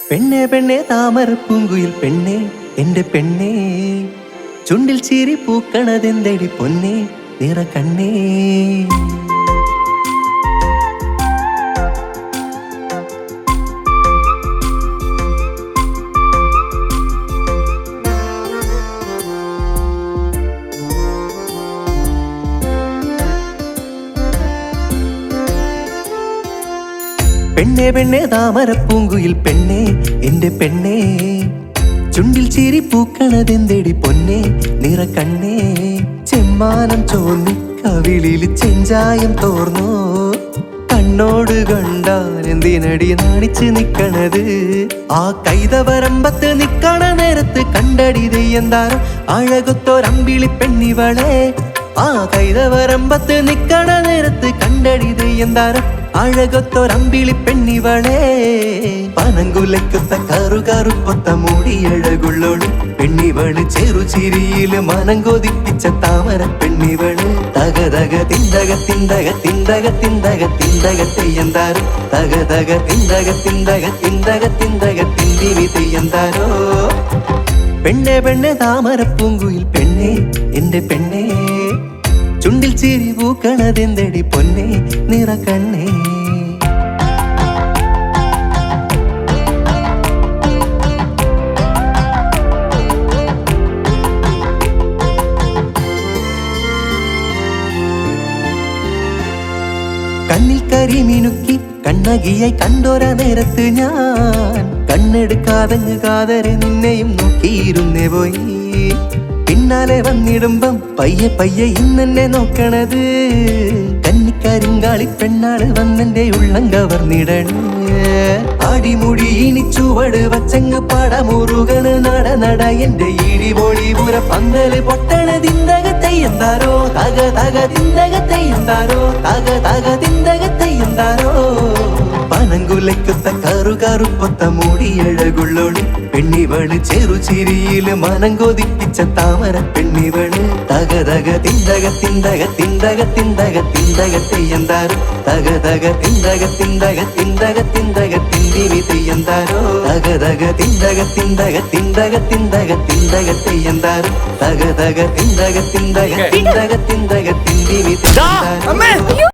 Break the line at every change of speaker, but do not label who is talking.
പെണ്ണെ പെണ്ണെ താമര പൂങ്കുയിൽ പെണ്ണെ എന്റെ പെണ്ണെ ചുണ്ടിൽ ചിരി പൂക്കണതെന്തടി പൊന്നെ നിറ കണ്ണേ. പെണ്ണെ പെണ്ണെ താമര പൂങ്കുയിൽ പെണ്ണെ എന്റെ പെണ്ണെ ചുണ്ടിൽ ചിരി പൂക്കണതെന്തടി പൊന്നെ നിറ കണ്ണേ. ചെമ്മാനം ചോന്നി കവിളിൽ ചെഞ്ചായം തോർന്നോ കണ്ണോട് കണ്ടാൻ എന്തിനടി നാണിച്ച് നിക്കണത്. ആ കൈതവരമ്പത്ത് നിക്കണ നേരത്ത് കണ്ടടി തെയ്യന്താരം അഴകൊത്തൊരമ്പിളി പെണ്ണിവളെ. ആ കൈതവരമ്പത്ത് നിക്കണ നേരത്ത് കണ്ടടി തെയ്യന്താരം അഴകൊത്തൊരമ്പിളി പെണ്ണിവളെ. പനങ്കുലക്കൊത്ത കറുകറുപ്പൊത്ത മൂടിയഴകുള്ളോള് പെണ്ണിവള് ചെറുചിരിയില് മനം കൊതിപ്പിച്ച താമര പെണ്ണിവള്. തക തക തിന്തക തിന്തക തിന്തക തിന്തക തിന്തക തെയ്യന്താരോ തക തക തിന്തക തിന്തക തിന്തക തിന്തക തിന്തിനി തെയ്യന്താരോ. പെണ്ണെ പെണ്ണെ താമര പൂങ്കുയിൽ പെണ്ണെ എന്റെ പെണ്ണെ ചുണ്ടിൽ ചിരി പൂക്കണതെന്തടി പൊന്നെ നിറ കണ്ണേ. കണ്ണിൽ കരിമിനുക്കി കണ്ണകിയായി കണ്ടോര നേരത്ത് ഞാൻ കണ്ണെടുക്കാതങ്ങ് കാതരെ നിന്നെയും നോക്കിയിരുന്നേ പോയി. പിന്നാലെ വന്നിടുമ്പം പയ്യെ പയ്യെ ഇന്നെന്നെ നോക്കണത് കന്നിക്കരിങ്കാളി പെണ്ണാള് വന്നെന്റെ ഉള്ളം കവർന്നിടണേ. അടിമുടി ഇനി ചുവട് വച്ചങ്ങ് പടമുറുകണ് നട നട എന്റെ ഇടിപൊളി പുര പന്തല് പൊട്ടണ തിന്തകത്തെയ്യന്താരോ തക തക തിന്തകത്തെയ്യന്താരോ തക തക തിന്തകത്തെയ്യന്താരോ. പനങ്കുലക്കൊത്ത കറുകറുപ്പൊത്ത മൂടിയഴകുള്ളോള് പെണ്ണിവള് ചെറുചിരിയില് മനം കൊതിപ്പിച്ച താമര പെണ്ണിവള്. തക തക തിന്തക തിന്തക തിന്തക തിന്തക തിന്തക തെയ്യന്താരോ തക തക തിന്തക തിന്തക തിന്തക തിന്തക തിന്തിനി തെയ്യന്താരോ തക തക തിന്തക തിന്തക തിന്തക തിന്തക തിന്തക തെയ്യന്താരോ തക തക തിന്തക തിന്തക തിന്തക തിന്തക തിന്തിനി തെയ്യന്താരോ.